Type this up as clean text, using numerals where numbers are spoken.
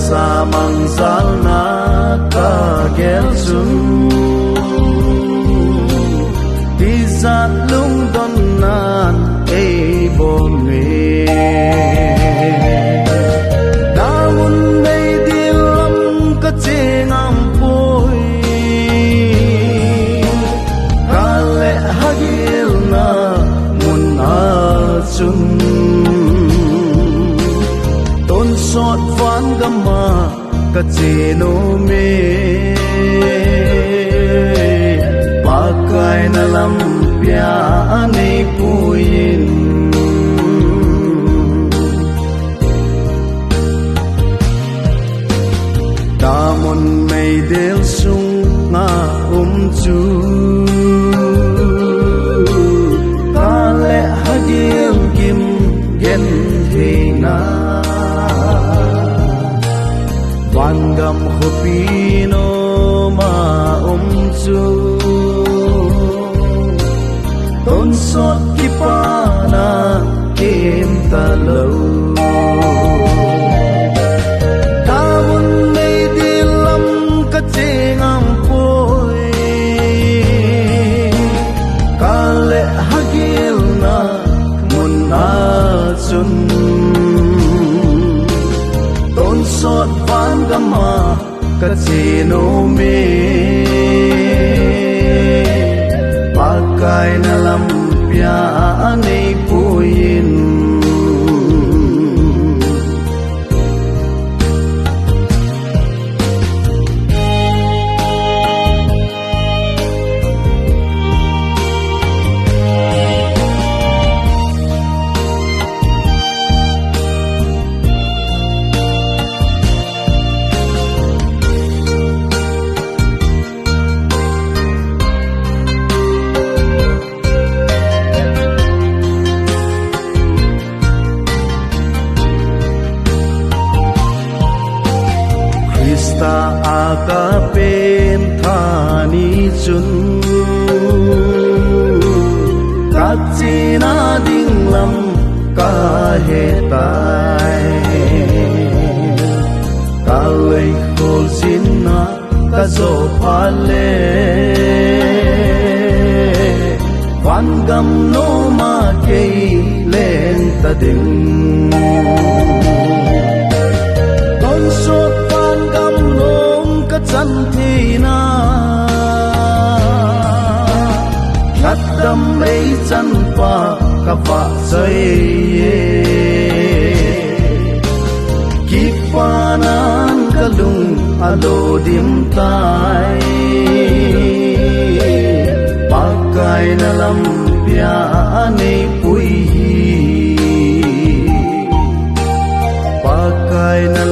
samang zalna ka gelsun dizat lung donan ei bome namun nei dilam ka chengam poi kale hagil na mun achun ton sot van gama ka cheno me pakai na lampia ani puin damon may del sung nga chu kale hagil kim gen hina vangam hopino ma chu ton sot kipana kim talau damun nei dilam ka chengam poi kale hagil na mun achun ton sot van gama ka cheno me pakai na lampia ani puin ta akapen thani chun kachina dinglam ka he tai kalai khol sinna ka zo phale vangam no ma ke len ta ding ton sot chân thi na khát đam mấy chân pa ka pa say kip panan kalung ado dim tai pakai na lampia ani pui pakai na